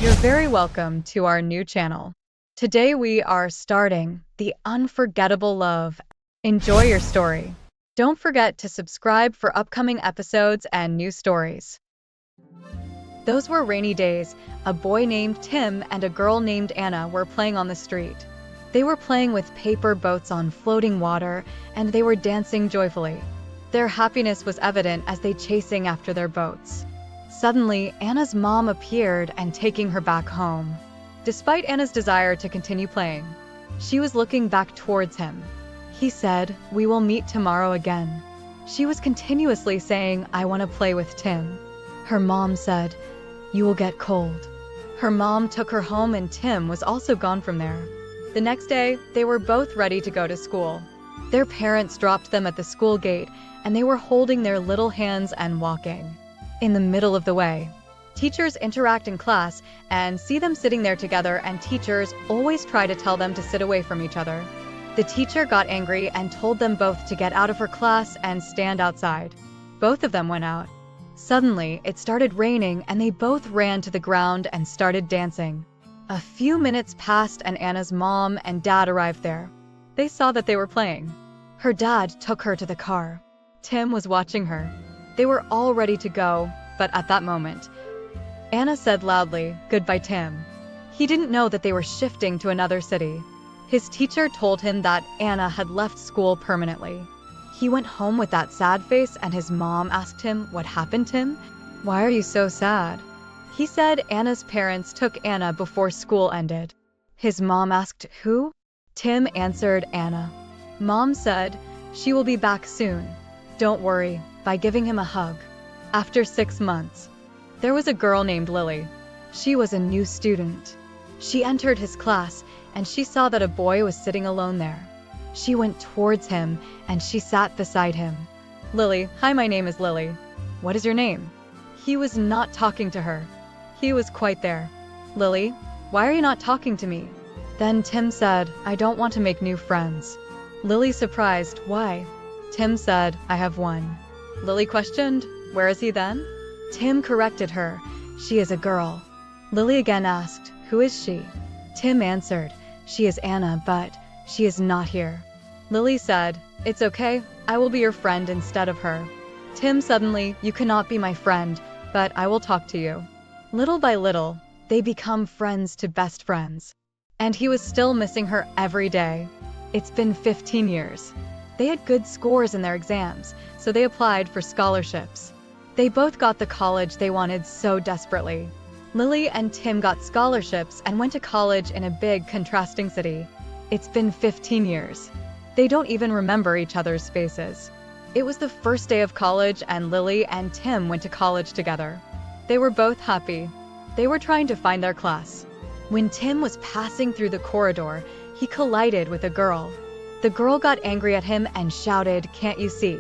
You're very welcome to our new channel. Today we are starting the unforgettable love. Enjoy your story. Don't forget to subscribe for upcoming episodes and new stories. Those were rainy days. A boy named Tim and a girl named Anna were playing on the street. They were playing with paper boats on floating water, and they were dancing joyfully. Their happiness was evident as they chasing after their boats. Suddenly, Anna's mom appeared and taking her back home. Despite Anna's desire to continue playing, she was looking back towards him. He said, "We will meet tomorrow again." She was continuously saying, "I want to play with Tim." Her mom said, "You will get cold." Her mom took her home and Tim was also gone from there. The next day, they were both ready to go to school. Their parents dropped them at the school gate and they were holding their little hands and walking. In the middle of the way, teachers interact in class and see them sitting there together, and teachers always try to tell them to sit away from each other. The teacher got angry and told them both to get out of her class and stand outside. Both of them went out. Suddenly, it started raining and they both ran to the ground and started dancing. A few minutes passed and Anna's mom and dad arrived there. They saw that they were playing. Her dad took her to the car. Tim was watching her. They were all ready to go, but at that moment, Anna said loudly, "Goodbye, Tim." He didn't know that they were shifting to another city. His teacher told him that Anna had left school permanently. He went home with that sad face and his mom asked him, "What happened, Tim? Why are you so sad?" He said Anna's parents took Anna before school ended. His mom asked, "Who?" Tim answered, "Anna." Mom said, "She will be back soon. Don't worry," by giving him a hug. After 6 months, there was a girl named Lily. She was a new student. She entered his class and she saw that a boy was sitting alone there. She went towards him and she sat beside him. "Lily, hi, my name is Lily. What is your name?" He was not talking to her. He was quite there. "Lily, why are you not talking to me?" Then Tim said, "I don't want to make new friends." Lily surprised, "Why?" Tim said, "I have one." Lily questioned, "Where is he then?" Tim corrected her, "She is a girl." Lily again asked, "Who is she?" Tim answered, "She is Anna, but she is not here." Lily said, "It's okay, I will be your friend instead of her." Tim suddenly, "You cannot be my friend, but I will talk to you." Little by little, they become friends to best friends. And he was still missing her every day. It's been 15 years. They had good scores in their exams, so they applied for scholarships. They both got the college they wanted so desperately. Lily and Tim got scholarships and went to college in a big, contrasting city. It's been 15 years. They don't even remember each other's faces. It was the first day of college and Lily and Tim went to college together. They were both happy. They were trying to find their class. When Tim was passing through the corridor, he collided with a girl. The girl got angry at him and shouted, "Can't you see?"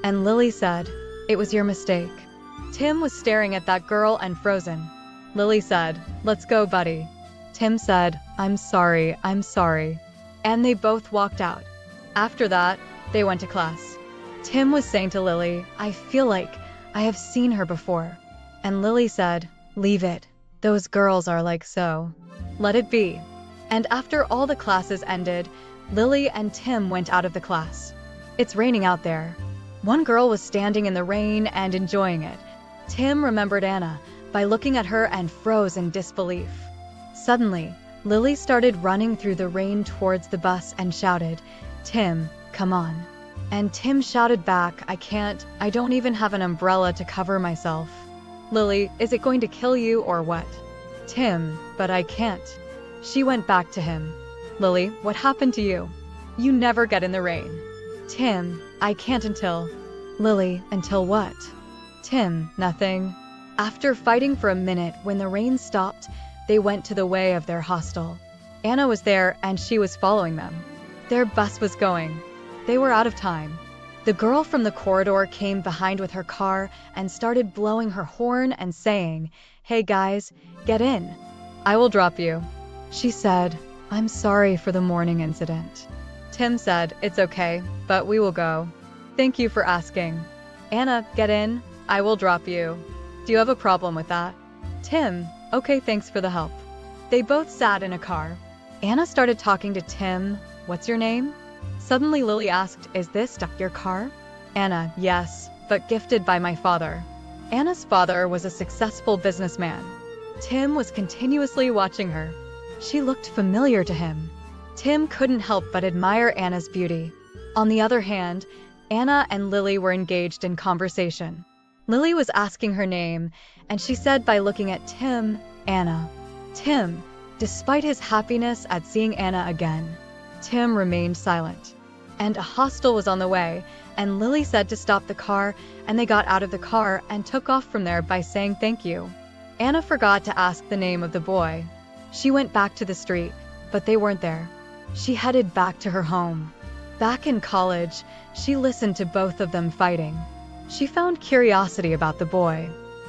And Lily said, "It was your mistake." Tim was staring at that girl and frozen. Lily said, "Let's go, buddy." Tim said, I'm sorry. And they both walked out. After that, they went to class. Tim was saying to Lily, "I feel like I have seen her before." And Lily said, "Leave it. Those girls are like so. Let it be." And after all the classes ended, Lily and Tim went out of the class. It's raining out there. One girl was standing in the rain and enjoying it. Tim remembered Anna by looking at her and froze in disbelief. Suddenly, Lily started running through the rain towards the bus and shouted, "Tim, come on." And Tim shouted back, I don't even have an umbrella to cover myself." "Lily, is it going to kill you or what?" "Tim, but I can't." She went back to him. "Lily, what happened to you? You never get in the rain." "Tim, I can't until." "Lily, until what?" "Tim, nothing." After fighting for a minute, when the rain stopped, they went to the way of their hostel. Anna was there and she was following them. Their bus was going. They were out of time. The girl from the corridor came behind with her car and started blowing her horn and saying, "Hey guys, get in. I will drop you." She said, "I'm sorry for the morning incident." Tim said, "It's okay, but we will go. Thank you for asking." Anna, "Get in. I will drop you. Do you have a problem with that?" Tim, Okay, thanks for the help. They both sat in a car. Anna started talking to Tim. What's your name? Suddenly Lily asked, is this your car? Anna, yes, but gifted by my father. Anna's father was a successful businessman. Tim was continuously watching her. She looked familiar to him. Tim couldn't help but admire Anna's beauty. On the other hand, Anna and Lily were engaged in conversation. Lily was asking her name, and she said by looking at Tim, Anna. Tim, despite his happiness at seeing Anna again, Tim remained silent. And a hostel was on the way, and Lily said to stop the car, and they got out of the car and took off from there by saying thank you. Anna forgot to ask the name of the boy. She went back to the street, but they weren't there. She headed back to her home. Back in college, she listened to both of them fighting. She found curiosity about the boy,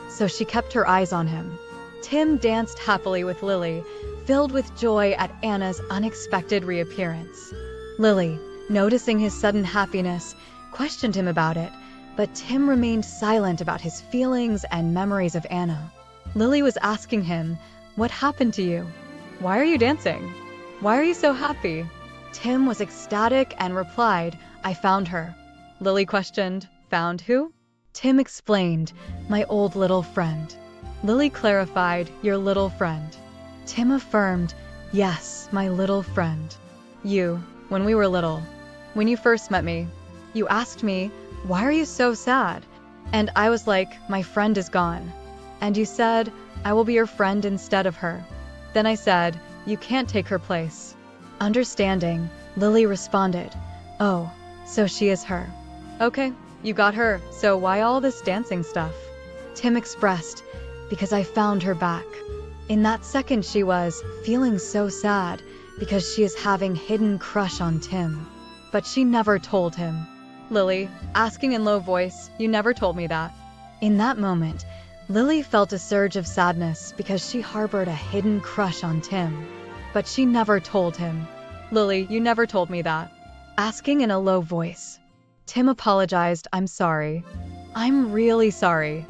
so she kept her eyes on him. Tim danced happily with Lily, filled with joy at Anna's unexpected reappearance. Lily, noticing his sudden happiness, questioned him about it, but Tim remained silent about his feelings and memories of Anna. Lily was asking him, what happened to you? Why are you dancing? Why are you so happy? Tim was ecstatic and replied, I found her. Lily questioned, found who? Tim explained, my old little friend. Lily clarified, your little friend. Tim affirmed, yes, my little friend. You, when we were little, when you first met me, you asked me, why are you so sad? And I was like, my friend is gone. And you said, I will be your friend instead of her. Then I said, you can't take her place. Understanding, Lily responded, oh, so she is her. Okay, you got her, so why all this dancing stuff? Tim expressed, because I found her back. In that second she was feeling so sad because she is having hidden crush on Tim. But she never told him. Lily, asking in low voice, you never told me that. In that moment, Lily felt a surge of sadness because she harbored a hidden crush on Tim. But she never told him. Lily, you never told me that. Asking in a low voice. Tim apologized, I'm sorry. I'm really sorry.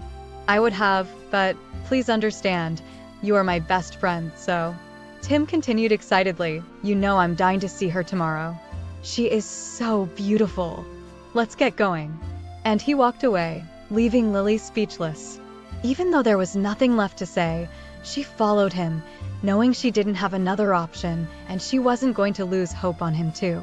I would have, but please understand, you are my best friend, so. Tim continued excitedly, you know I'm dying to see her tomorrow. She is so beautiful. Let's get going. And he walked away, leaving Lily speechless. Even though there was nothing left to say, she followed him, knowing she didn't have another option and she wasn't going to lose hope on him too.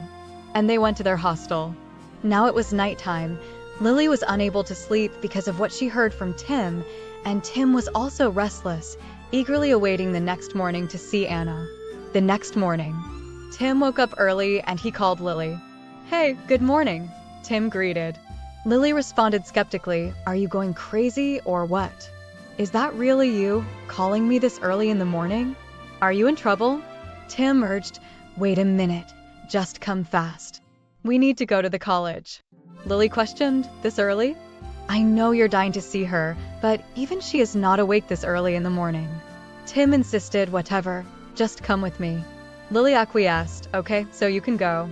And they went to their hostel. Now it was nighttime. Lily was unable to sleep because of what she heard from Tim, and Tim was also restless, eagerly awaiting the next morning to see Anna. The next morning, Tim woke up early and he called Lily. Hey, good morning, Tim greeted. Lily responded skeptically, are you going crazy or what? Is that really you, calling me this early in the morning? Are you in trouble? Tim urged, wait a minute, just come fast. We need to go to the college. Lily questioned, this early? I know you're dying to see her, but even she is not awake this early in the morning. Tim insisted, whatever, just come with me. Lily acquiesced, okay, so you can go.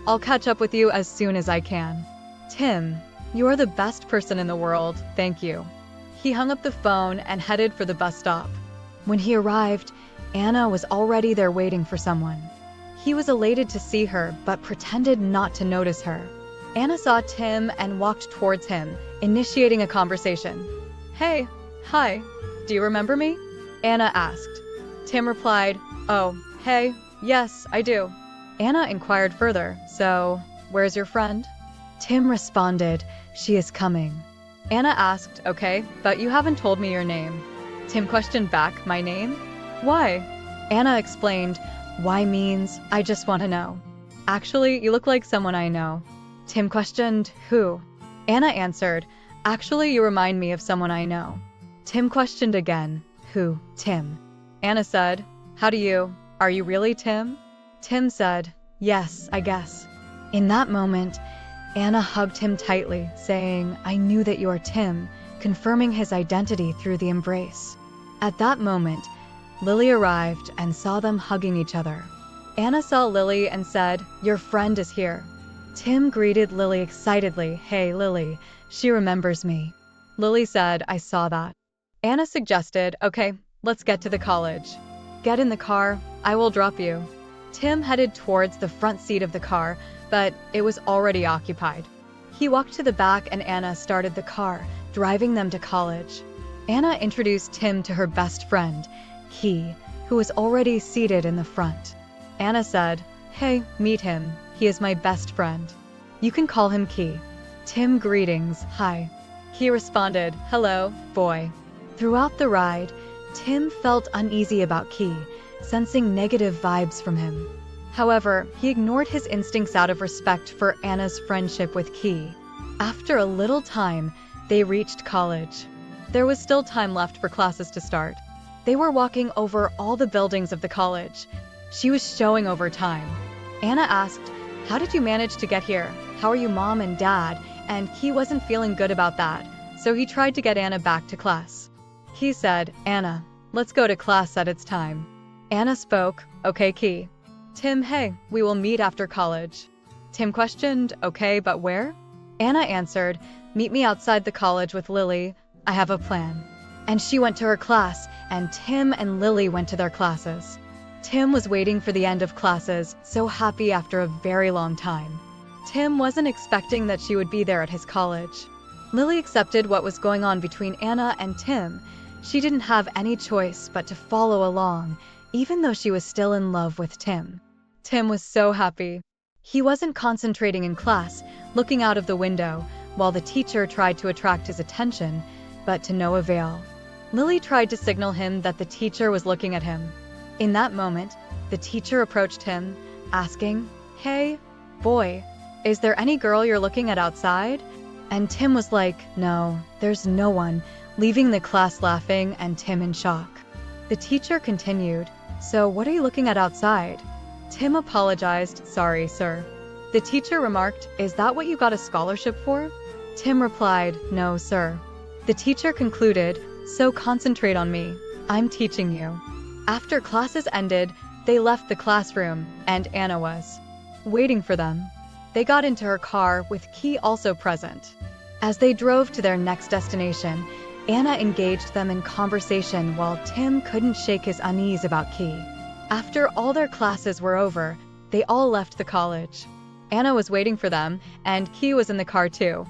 I'll catch up with you as soon as I can. Tim, you are the best person in the world, thank you. He hung up the phone and headed for the bus stop. When he arrived, Anna was already there waiting for someone. He was elated to see her, but pretended not to notice her. Anna saw Tim and walked towards him, initiating a conversation. Hey, hi, do you remember me? Anna asked. Tim replied, oh, hey, yes, I do. Anna inquired further, so, where's your friend? Tim responded, she is coming. Anna asked, okay, but you haven't told me your name. Tim questioned back, my name? Why? Anna explained, why means, I just want to know. Actually, you look like someone I know. Tim questioned, who? Anna answered, actually, you remind me of someone I know. Tim questioned again, who? Tim. Anna said, are you really Tim? Tim said, yes, I guess. In that moment, Anna hugged him tightly, saying, I knew that you are Tim, confirming his identity through the embrace. At that moment, Lily arrived and saw them hugging each other. Anna saw Lily and said, your friend is here. Tim greeted Lily excitedly, hey Lily, she remembers me. Lily said, I saw that. Anna suggested, okay, let's get to the college. Get in the car, I will drop you. Tim headed towards the front seat of the car, but it was already occupied. He walked to the back and Anna started the car, driving them to college. Anna introduced Tim to her best friend, Key, who was already seated in the front. Anna said, "Hey, meet him. He is my best friend. You can call him Key." Tim greetings, "Hi." He responded, "Hello, boy." Throughout the ride, Tim felt uneasy about Key, sensing negative vibes from him. However, he ignored his instincts out of respect for Anna's friendship with Key. After a little time, they reached college. There was still time left for classes to start. They were walking over all the buildings of the college. She was showing over time. Anna asked, "How did you manage to get here? How are you, mom and dad?" And Key wasn't feeling good about that, so he tried to get Anna back to class. He said, "Anna, let's go to class at its time." Anna spoke, "Okay, Key." Tim, "Hey, we will meet after college." Tim questioned, "Okay, but where?" Anna answered, "Meet me outside the college with Lily. I have a plan." And she went to her class, and Tim and Lily went to their classes. Tim was waiting for the end of classes, so happy after a very long time. Tim wasn't expecting that she would be there at his college. Lily accepted what was going on between Anna and Tim. She didn't have any choice but to follow along, even though she was still in love with Tim. Tim was so happy. He wasn't concentrating in class, looking out of the window, while the teacher tried to attract his attention, but to no avail. Lily tried to signal him that the teacher was looking at him. In that moment, the teacher approached him, asking, "Hey, boy, is there any girl you're looking at outside?" And Tim was like, "No, there's no one," leaving the class laughing and Tim in shock. The teacher continued, "So what are you looking at outside?" Tim apologized, "Sorry, sir." The teacher remarked, "Is that what you got a scholarship for?" Tim replied, "No, sir." The teacher concluded, "So concentrate on me. I'm teaching you." After classes ended, they left the classroom, and Anna was waiting for them. They got into her car with Key also present. As they drove to their next destination, Anna engaged them in conversation while Tim couldn't shake his unease about Key. After all their classes were over, they all left the college. Anna was waiting for them, and Key was in the car too.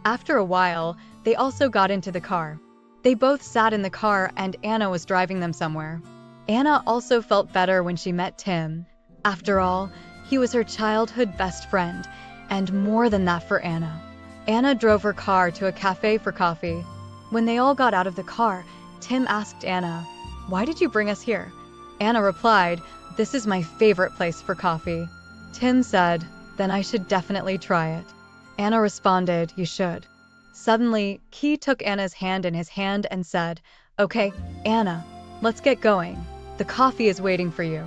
After a while, they also got into the car. They both sat in the car and Anna was driving them somewhere. Anna also felt better when she met Tim. After all, he was her childhood best friend, and more than that for Anna. Anna drove her car to a cafe for coffee. When they all got out of the car, Tim asked Anna, "Why did you bring us here?" Anna replied, "This is my favorite place for coffee." Tim said, "Then I should definitely try it." Anna responded, "You should." Suddenly, Key took Anna's hand in his hand and said, "Okay, Anna, let's get going. The coffee is waiting for you."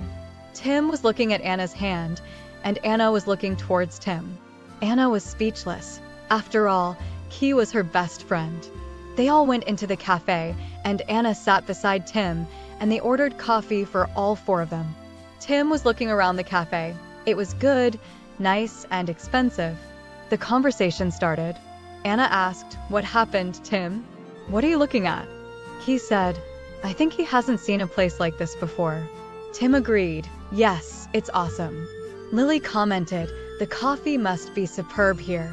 Tim was looking at Anna's hand, and Anna was looking towards Tim. Anna was speechless. After all, Key was her best friend. They all went into the cafe, and Anna sat beside Tim, and they ordered coffee for all four of them. Tim was looking around the cafe. It was good, nice, and expensive. The conversation started. Anna asked, "What happened, Tim? What are you looking at?" He said, "I think he hasn't seen a place like this before." Tim agreed, "Yes, it's awesome." Lily commented, "The coffee must be superb here."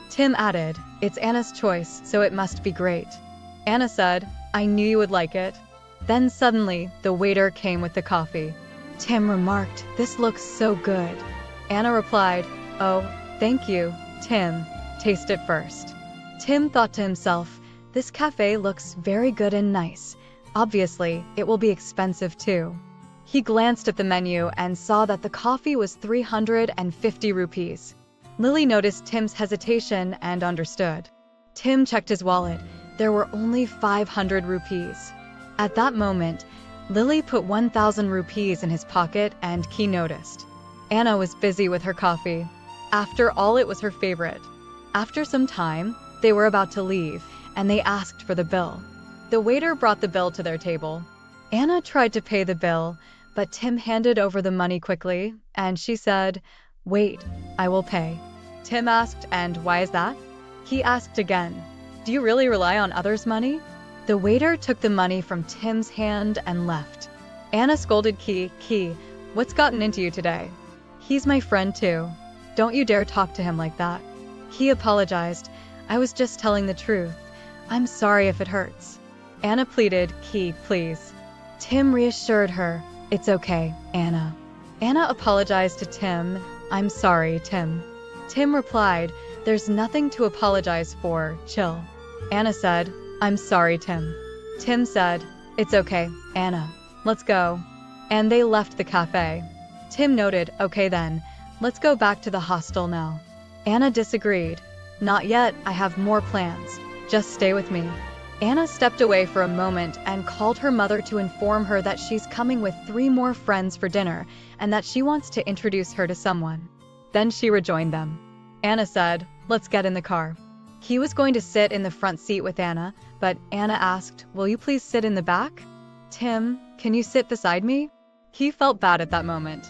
Tim added, "It's Anna's choice, so it must be great." Anna said, "I knew you would like it." Then suddenly, the waiter came with the coffee. Tim remarked, "This looks so good." Anna replied, "Oh, thank you, Tim. Taste it first." Tim thought to himself, "This cafe looks very good and nice. Obviously, it will be expensive too." He glanced at the menu and saw that the coffee was 350 rupees. Lily noticed Tim's hesitation and understood. Tim checked his wallet. There were only 500 rupees. At that moment, Lily put 1,000 rupees in his pocket and Key noticed. Anna was busy with her coffee. After all, it was her favorite. After some time, they were about to leave, and they asked for the bill. The waiter brought the bill to their table. Anna tried to pay the bill, but Tim handed over the money quickly, and she said, "Wait, I will pay." Tim asked, "And why is that?" He asked again, "Do you really rely on others' money?" The waiter took the money from Tim's hand and left. Anna scolded Key, what's gotten into you today? He's my friend too. Don't you dare talk to him like that. He apologized. I was just telling the truth. I'm sorry if it hurts. Anna pleaded, Key, please. Tim reassured her. It's okay, Anna. Anna apologized to Tim. I'm sorry, Tim. Tim replied, there's nothing to apologize for, chill. Anna said, I'm sorry, Tim. Tim said, it's okay, Anna. Let's go. And they left the cafe. Tim noted, okay then, let's go back to the hostel now. Anna disagreed. Not yet, I have more plans. Just stay with me. Anna stepped away for a moment and called her mother to inform her that she's coming with 3 more friends for dinner and that she wants to introduce her to someone. Then she rejoined them. Anna said, let's get in the car. He was going to sit in the front seat with Anna, but Anna asked, will you please sit in the back? Tim, can you sit beside me? He felt bad at that moment.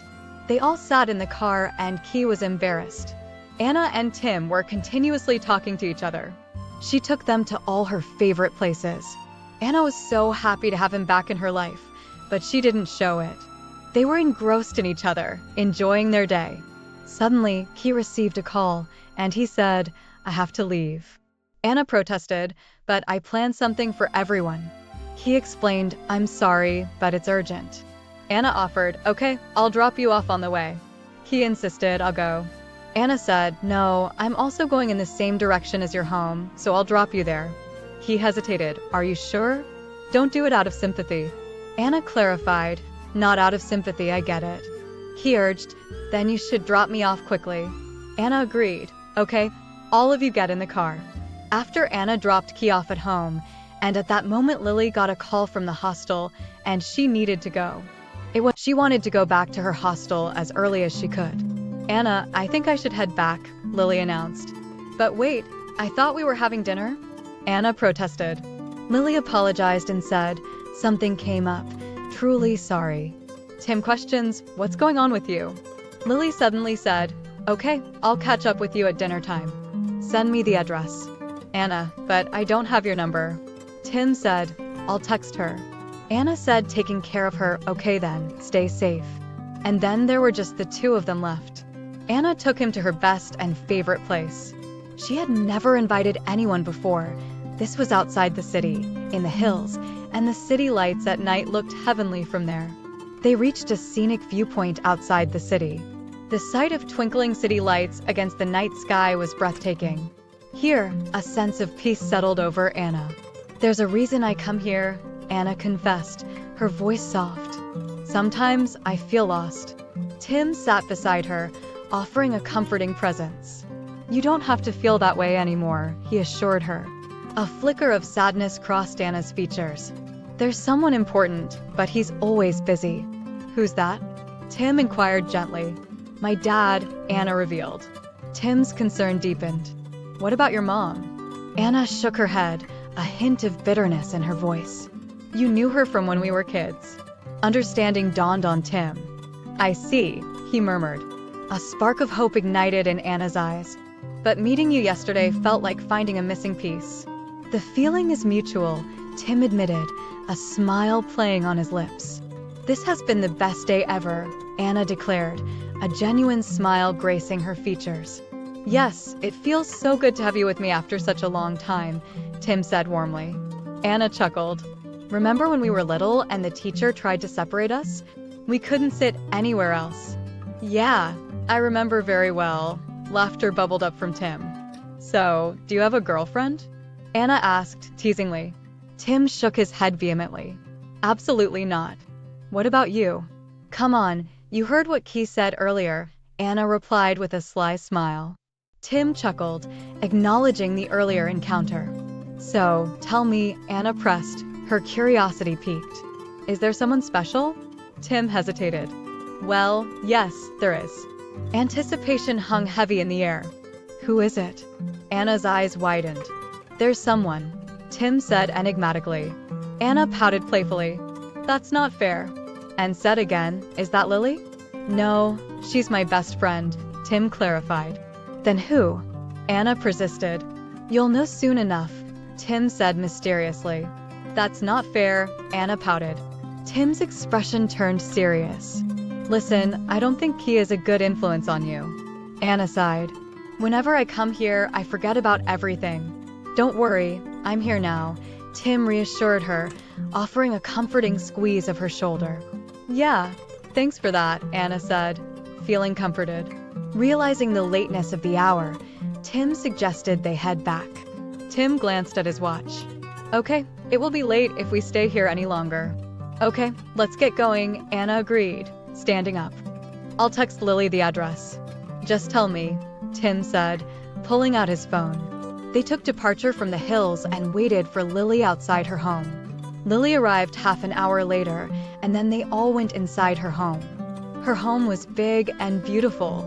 They all sat in the car and Key was embarrassed. Anna and Tim were continuously talking to each other. She took them to all her favorite places. Anna was so happy to have him back in her life, but she didn't show it. They were engrossed in each other, enjoying their day. Suddenly, Key received a call, and he said, I have to leave. Anna protested, but I planned something for everyone. He explained, I'm sorry, but it's urgent. Anna offered, okay, I'll drop you off on the way. He insisted, I'll go. Anna said, no, I'm also going in the same direction as your home, so I'll drop you there. He hesitated, are you sure? Don't do it out of sympathy. Anna clarified, not out of sympathy, I get it. He urged, then you should drop me off quickly. Anna agreed, okay, all of you get in the car. After Anna dropped Key off at home, and at that moment Lily got a call from the hostel, and she needed to go. She wanted to go back to her hostel as early as she could. Anna, I think I should head back, Lily announced. But wait, I thought we were having dinner? Anna protested. Lily apologized and said, something came up. Truly sorry. Tim questions, what's going on with you? Lily suddenly said, okay, I'll catch up with you at dinner time. Send me the address. Anna, but I don't have your number. Tim said, I'll text her. Anna said, taking care of her, okay then, stay safe. And then there were just the 2 of them left. Anna took him to her best and favorite place. She had never invited anyone before. This was outside the city, in the hills, and the city lights at night looked heavenly from there. They reached a scenic viewpoint outside the city. The sight of twinkling city lights against the night sky was breathtaking. Here, a sense of peace settled over Anna. There's a reason I come here, Anna confessed, her voice soft. Sometimes I feel lost. Tim sat beside her, offering a comforting presence. You don't have to feel that way anymore, he assured her. A flicker of sadness crossed Anna's features. There's someone important, but he's always busy. Who's that? Tim inquired gently. My dad, Anna revealed. Tim's concern deepened. What about your mom? Anna shook her head, a hint of bitterness in her voice. You knew her from when we were kids. Understanding dawned on Tim. I see, he murmured. A spark of hope ignited in Anna's eyes. But meeting you yesterday felt like finding a missing piece. The feeling is mutual, Tim admitted, a smile playing on his lips. This has been the best day ever, Anna declared, a genuine smile gracing her features. Yes, it feels so good to have you with me after such a long time, Tim said warmly. Anna chuckled. Remember when we were little and the teacher tried to separate us? We couldn't sit anywhere else. Yeah, I remember very well. Laughter bubbled up from Tim. So, do you have a girlfriend? Anna asked, teasingly. Tim shook his head vehemently. Absolutely not. What about you? Come on, you heard what Key said earlier, Anna replied with a sly smile. Tim chuckled, acknowledging the earlier encounter. So, tell me, Anna pressed, her curiosity piqued. Is there someone special? Tim hesitated. Well, yes, there is. Anticipation hung heavy in the air. Who is it? Anna's eyes widened. There's someone, Tim said enigmatically. Anna pouted playfully. That's not fair. And said again, is that Lily? No, she's my best friend, Tim clarified. Then who? Anna persisted. You'll know soon enough, Tim said mysteriously. That's not fair, Anna pouted. Tim's expression turned serious. Listen, I don't think he is a good influence on you. Anna sighed. Whenever I come here, I forget about everything. Don't worry, I'm here now, Tim reassured her, offering a comforting squeeze of her shoulder. Yeah, thanks for that, Anna said, feeling comforted. Realizing the lateness of the hour, Tim suggested they head back. Tim glanced at his watch. Okay, it will be late if we stay here any longer. Okay, let's get going, Anna agreed, standing up. I'll text Lily the address. Just tell me, Tim said, pulling out his phone. They took departure from the hills and waited for Lily outside her home. Lily arrived half an hour later, and then they all went inside her home. Her home was big and beautiful.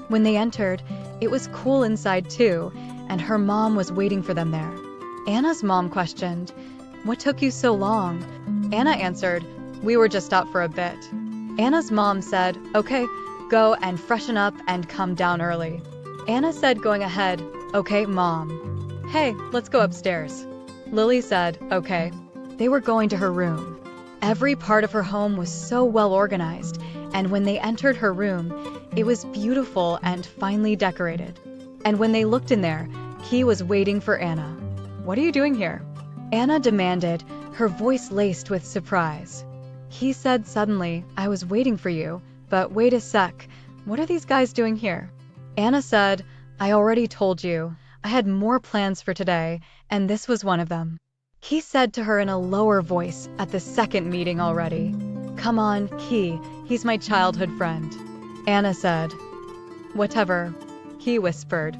When they entered, it was cool inside too, and her mom was waiting for them there. Anna's mom questioned, "What took you so long?" Anna answered, "We were just out for a bit." Anna's mom said, "Okay, go and freshen up and come down early." Anna said, going ahead, "Okay, Mom." "Hey, let's go upstairs." Lily said, "Okay." They were going to her room. Every part of her home was so well organized, and when they entered her room, it was beautiful and finely decorated. And when they looked in there, Key was waiting for Anna. "What are you doing here?" Anna demanded, her voice laced with surprise. He said suddenly, "I was waiting for you, but wait a sec, what are these guys doing here?" Anna said, "I already told you. I had more plans for today, and this was one of them." He said to her in a lower voice at the second meeting already. "Come on, Key, he's my childhood friend." Anna said, "Whatever," Key whispered.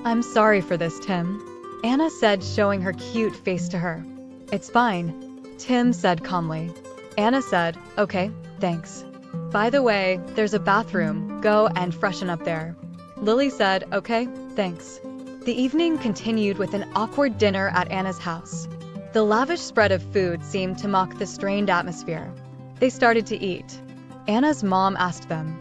"I'm sorry for this, Tim." Anna said, showing her cute face to her. "It's fine," Tim said calmly. Anna said, "Okay, thanks. By the way, there's a bathroom, go and freshen up there." Lily said, "Okay, thanks." The evening continued with an awkward dinner at Anna's house. The lavish spread of food seemed to mock the strained atmosphere. They started to eat. Anna's mom asked them.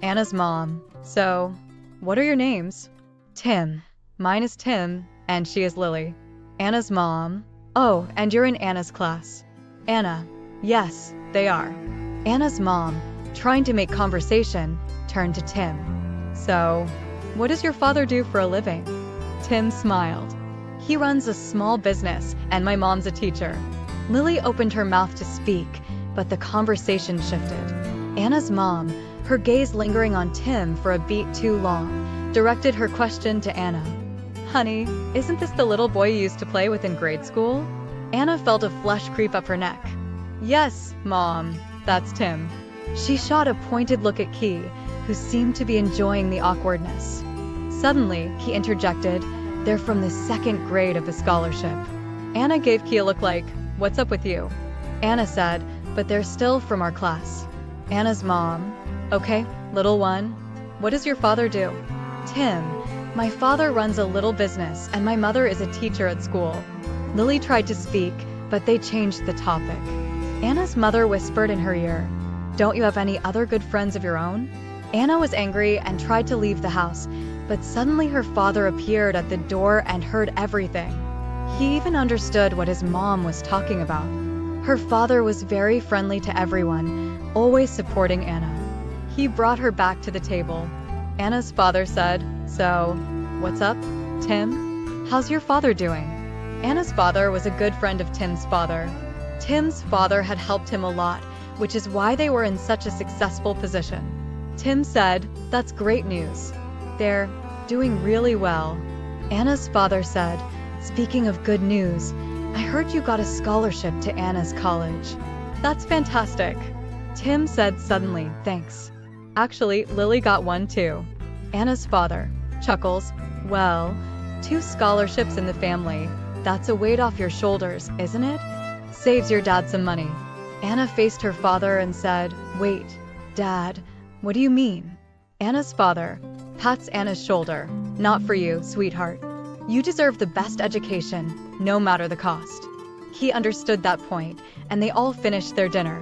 Anna's mom, "So, what are your names?" "Tim. Mine is Tim, and she is Lily." Anna's mom, "Oh, and you're in Anna's class." Anna, "Yes, they are." Anna's mom, trying to make conversation, turned to Tim. "So, what does your father do for a living?" Tim smiled. "He runs a small business, and my mom's a teacher." Lily opened her mouth to speak, but the conversation shifted. Anna's mom, her gaze lingering on Tim for a beat too long, directed her question to Anna. "Honey, isn't this the little boy you used to play with in grade school?" Anna felt a flush creep up her neck. "Yes, Mom, that's Tim." She shot a pointed look at Key, who seemed to be enjoying the awkwardness. Suddenly, he interjected, "They're from the second grade of the scholarship." Anna gave Key a look like, "What's up with you?" Anna said, "But they're still from our class." Anna's mom, "Okay, little one, what does your father do?" Tim, "My father runs a little business, and my mother is a teacher at school." Lily tried to speak, but they changed the topic. Anna's mother whispered in her ear, "Don't you have any other good friends of your own?" Anna was angry and tried to leave the house, but suddenly her father appeared at the door and heard everything. He even understood what his mom was talking about. Her father was very friendly to everyone, always supporting Anna. He brought her back to the table. Anna's father said, "So, what's up, Tim? How's your father doing?" Anna's father was a good friend of Tim's father. Tim's father had helped him a lot, which is why they were in such a successful position. Tim said, "That's great news. They're doing really well." Anna's father said, "Speaking of good news, I heard you got a scholarship to Anna's college." "That's fantastic." Tim said suddenly, "Thanks. Actually, Lily got one too." Anna's father chuckles, "Well, 2 scholarships in the family. That's a weight off your shoulders, isn't it? Saves your dad some money." Anna faced her father and said, "Wait, Dad, what do you mean?" Anna's father pats Anna's shoulder. "Not for you, sweetheart. You deserve the best education, no matter the cost." He understood that point, and they all finished their dinner.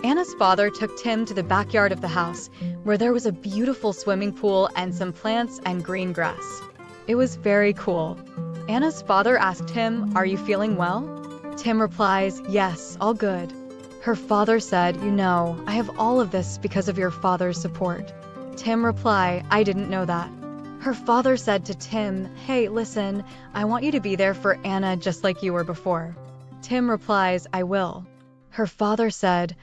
Anna's father took Tim to the backyard of the house, where there was a beautiful swimming pool and some plants and green grass. It was very cool. Anna's father asked him, "Are you feeling well?" Tim replies, yes, all good. Her father said, I have all of this because of your father's support. Tim replied, I didn't know that. Her father said to Tim, hey, listen, I want you to be there for Anna just like you were before. Tim replies, I will. Her father said,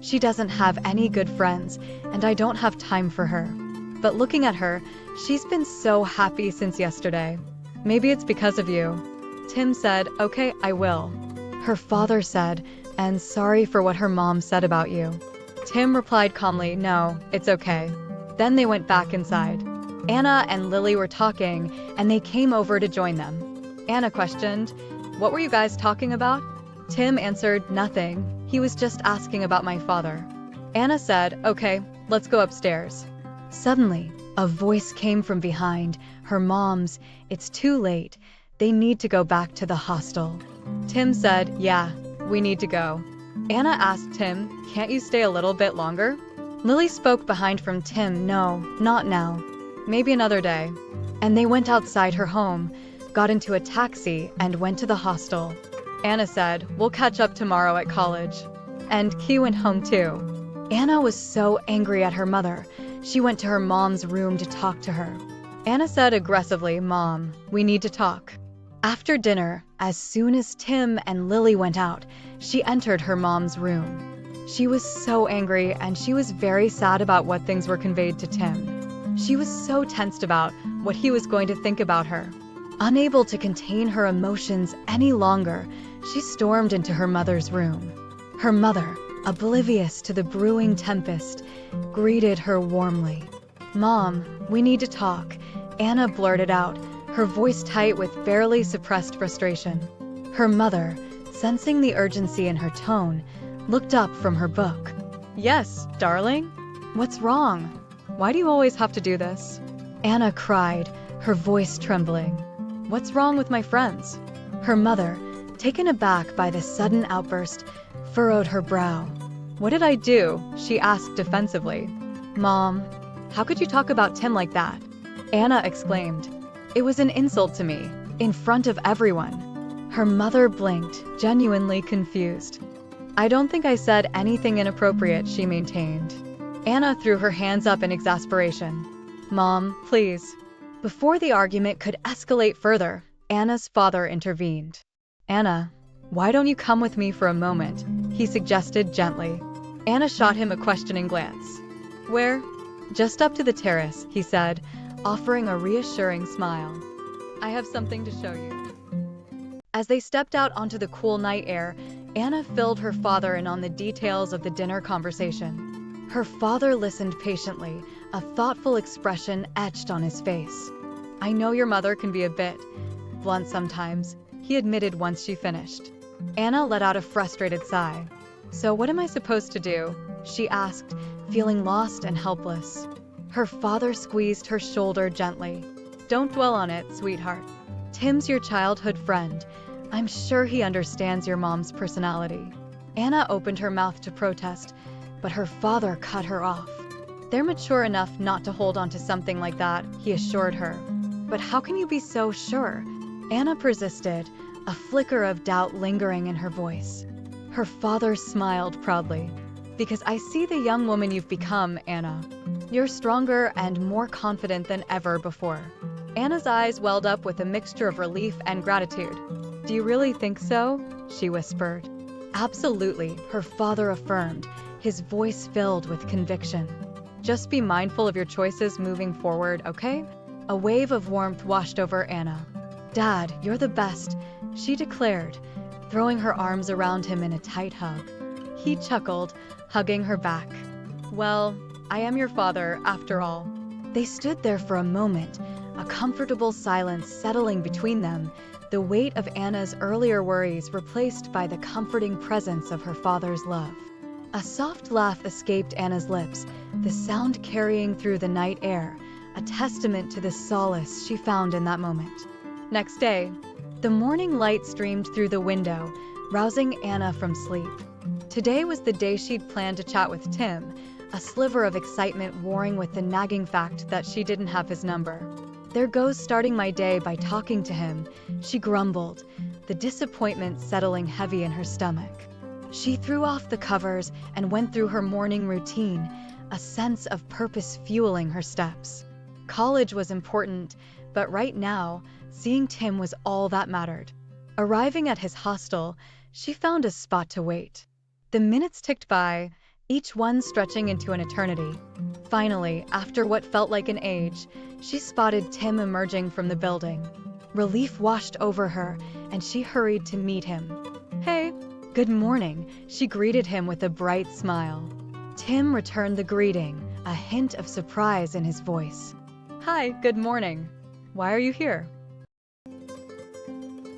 she doesn't have any good friends, and I don't have time for her. But looking at her, she's been so happy since yesterday. Maybe it's because of you. Tim said, okay, I will. Her father said, and sorry for what her mom said about you. Tim replied calmly, no, it's okay. Then they went back inside. Anna and Lily were talking, and they came over to join them. Anna questioned, what were you guys talking about? Tim answered, nothing. He was just asking about my father. Anna said, okay, let's go upstairs. Suddenly, a voice came from behind, her mom's, it's too late. They need to go back to the hostel. Tim said, yeah, we need to go. Anna asked Tim, can't you stay a little bit longer? Lily spoke behind from Tim, no, not now. Maybe another day. And they went outside her home, got into a taxi, and went to the hostel. Anna said, we'll catch up tomorrow at college. And Key went home too. Anna was so angry at her mother. She went to her mom's room to talk to her. Anna said aggressively, Mom, we need to talk. After dinner, as soon as Tim and Lily went out, she entered her mom's room. She was so angry, and she was very sad about what things were conveyed to Tim. She was so tensed about what he was going to think about her. Unable to contain her emotions any longer, she stormed into her mother's room. Her mother, oblivious to the brewing tempest, greeted her warmly. Mom, we need to talk, Anna blurted out, her voice tight with barely suppressed frustration. Her mother, sensing the urgency in her tone, looked up from her book. Yes, darling? What's wrong? Why do you always have to do this? Anna cried, her voice trembling. What's wrong with my friends? Her mother, taken aback by the sudden outburst, furrowed her brow. What did I do? She asked defensively. Mom, how could you talk about Tim like that? Anna exclaimed. It was an insult to me, in front of everyone. Her mother blinked, genuinely confused. I don't think I said anything inappropriate, she maintained. Anna threw her hands up in exasperation. Mom, please. Before the argument could escalate further, Anna's father intervened. Anna, why don't you come with me for a moment? He suggested gently. Anna shot him a questioning glance. Where? Just up to the terrace, he said, offering a reassuring smile. I have something to show you. As they stepped out onto the cool night air, Anna filled her father in on the details of the dinner conversation. Her father listened patiently, a thoughtful expression etched on his face. I know your mother can be a bit blunt sometimes, he admitted once she finished. Anna let out a frustrated sigh. So what am I supposed to do? She asked, feeling lost and helpless. Her father squeezed her shoulder gently. Don't dwell on it, sweetheart. Tim's your childhood friend. I'm sure he understands your mom's personality. Anna opened her mouth to protest, but her father cut her off. They're mature enough not to hold on to something like that, he assured her. But how can you be so sure? Anna persisted, a flicker of doubt lingering in her voice. Her father smiled proudly. Because I see the young woman you've become, Anna. You're stronger and more confident than ever before. Anna's eyes welled up with a mixture of relief and gratitude. Do you really think so? She whispered. Absolutely, her father affirmed, his voice filled with conviction. Just be mindful of your choices moving forward, okay? A wave of warmth washed over Anna. Dad, you're the best, she declared, throwing her arms around him in a tight hug. He chuckled, hugging her back. Well, I am your father, after all. They stood there for a moment, a comfortable silence settling between them, the weight of Anna's earlier worries replaced by the comforting presence of her father's love. A soft laugh escaped Anna's lips, the sound carrying through the night air, a testament to the solace she found in that moment. Next day, the morning light streamed through the window, rousing Anna from sleep. Today was the day she'd planned to chat with Tim, a sliver of excitement warring with the nagging fact that she didn't have his number. There goes starting my day by talking to him, she grumbled, the the disappointment settling heavy in her stomach. She threw off the covers and went through her morning routine, a sense of purpose fueling her steps. College was important, but right now, seeing Tim was all that mattered. Arriving at his hostel, she found a spot to wait. The minutes ticked by, each one stretching into an eternity. Finally, after what felt like an age, she spotted Tim emerging from the building. Relief washed over her, and she hurried to meet him. "Hey, good morning," she greeted him with a bright smile. Tim returned the greeting, a hint of surprise in his voice. "Hi, good morning. Why are you here?"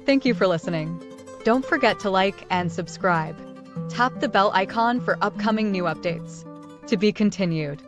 Thank you for listening. Don't forget to like and subscribe. Tap the bell icon for upcoming new updates. To be continued.